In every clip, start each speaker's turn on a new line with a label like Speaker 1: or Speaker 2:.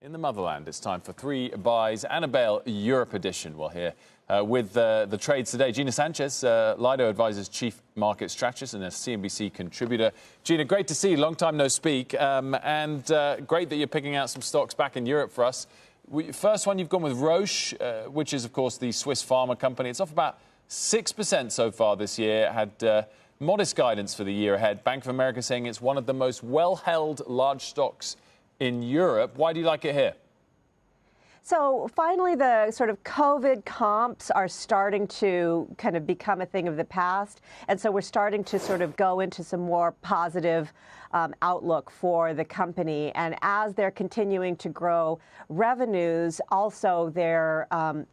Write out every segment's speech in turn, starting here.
Speaker 1: In the motherland, it's time for Three Buys and a Bail Europe edition. We'll hear with the trades today. Gina Sanchez, Lido Advisors Chief Market Strategist and a CNBC contributor. Gina, great to see you. Long time no speak. And great that you're picking out some stocks back in Europe for us. First one, you've gone with Roche, which is, of course, the Swiss pharma company. It's off about 6% so far this year. Had modest guidance for the year ahead. Bank of America saying it's one of the most well-held large stocks in Europe. Why do you like it here?
Speaker 2: So finally, the sort of COVID comps are starting to kind of become a thing of the past. And so we're starting to sort of go into some more positive outlook for the company. And as they're continuing to grow revenues, also their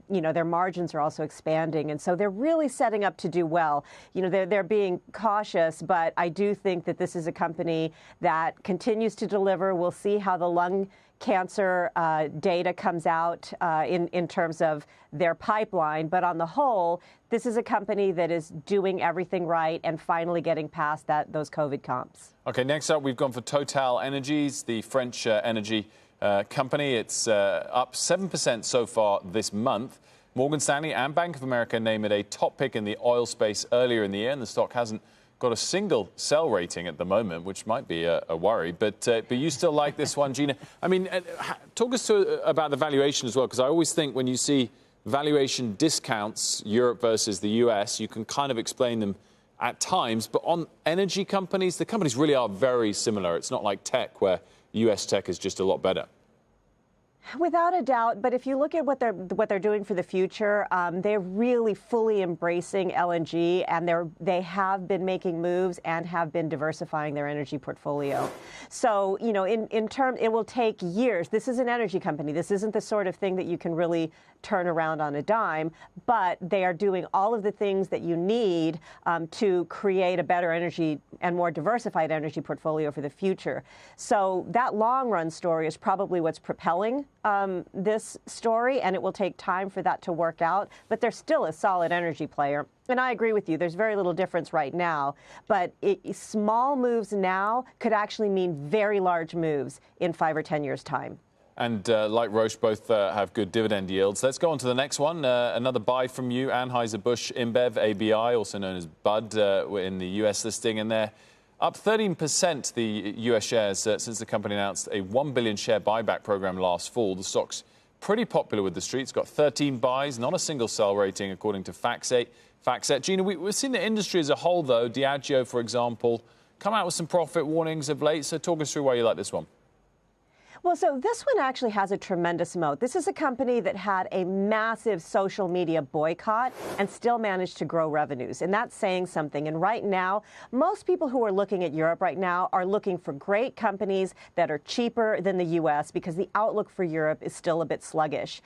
Speaker 2: margins are also expanding. And so they're really setting up to do well. They're being cautious, but I do think that this is a company that continues to deliver. We'll see how the lung cancer data comes out in terms of their pipeline. But on the whole, this is a company that is doing everything right and finally getting past those COVID comps. Okay,
Speaker 1: next up, we've gone for TotalEnergies, the French energy company. It's up 7% so far this month. Morgan Stanley and Bank of America name it a top pick in the oil space earlier in the year, and the stock hasn't got a single sell rating at the moment, which might be a worry. But you still like this one, Gina. I mean, talk us about the valuation as well, because I always think when you see valuation discounts, Europe versus the US, you can kind of explain them at times. But on energy companies, the companies really are very similar. It's not like tech, where US tech is just a lot better.
Speaker 2: Without a doubt, but if you look at what they're doing for the future, they're really fully embracing LNG, and they have been making moves and have been diversifying their energy portfolio. So, in terms, it will take years. This is an energy company. This isn't the sort of thing that you can really turn around on a dime, but they are doing all of the things that you need to create a better energy and more diversified energy portfolio for the future. So that long run story is probably what's propelling this story, and it will take time for that to work out. But they're still a solid energy player. And I agree with you. There's very little difference right now. But small moves now could actually mean very large moves in 5 or 10 years' time.
Speaker 1: And like Roche, both have good dividend yields. Let's go on to the next one. Another buy from you, Anheuser-Busch InBev, ABI, also known as Bud, in the U.S. listing. And they're up 13%, the U.S. shares, since the company announced a 1 billion share buyback program last fall. The stock's pretty popular with the street. It's got 13 buys, not a single sell rating, according to FactSet. Gina, we've seen the industry as a whole, though, Diageo, for example, come out with some profit warnings of late. So talk us through why you like this one.
Speaker 2: Well, so this one actually has a tremendous moat. This is a company that had a massive social media boycott and still managed to grow revenues. And that's saying something. And right now, most people who are looking at Europe right now are looking for great companies that are cheaper than the U.S. because the outlook for Europe is still a bit sluggish.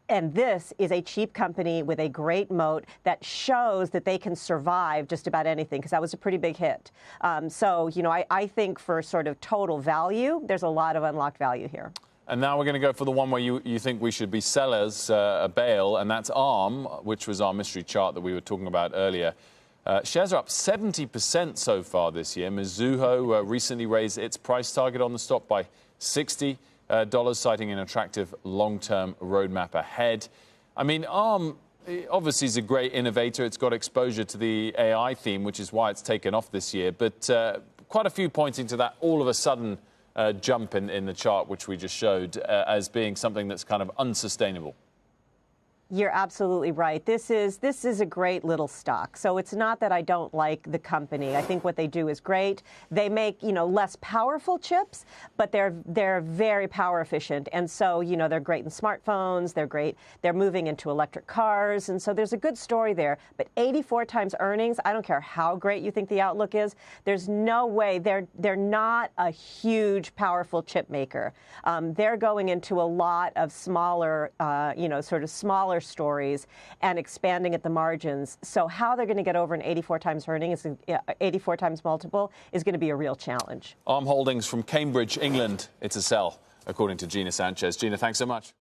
Speaker 2: And this is a cheap company with a great moat that shows that they can survive just about anything, because that was a pretty big hit. I think for sort of total value, there's a lot of unlocked value here.
Speaker 1: And now we're going to go for the one where you think we should be sellers, a bail, and that's Arm, which was our mystery chart that we were talking about earlier. Shares are up 70% so far this year. Mizuho recently raised its price target on the stock by $60, citing an attractive long-term roadmap ahead. I mean, Arm obviously is a great innovator. It's got exposure to the AI theme, which is why it's taken off this year. But quite a few pointing to that all of a sudden jump in the chart, which we just showed, as being something that's kind of unsustainable.
Speaker 2: You're absolutely right. This is a great little stock. So it's not that I don't like the company. I think what they do is great. They make, less powerful chips, but they're very power efficient. And so, they're great in smartphones. They're great. They're moving into electric cars. And so there's a good story there. But 84 times earnings, I don't care how great you think the outlook is. There's no way. They're not a huge, powerful chip maker. They're going into a lot of smaller, sort of smaller stories and expanding at the margins. So how they're going to get over an 84 times earnings, 84 times multiple, is going to be a real challenge.
Speaker 1: Arm Holdings from Cambridge, England. It's a sell, according to Gina Sanchez. Gina, thanks so much.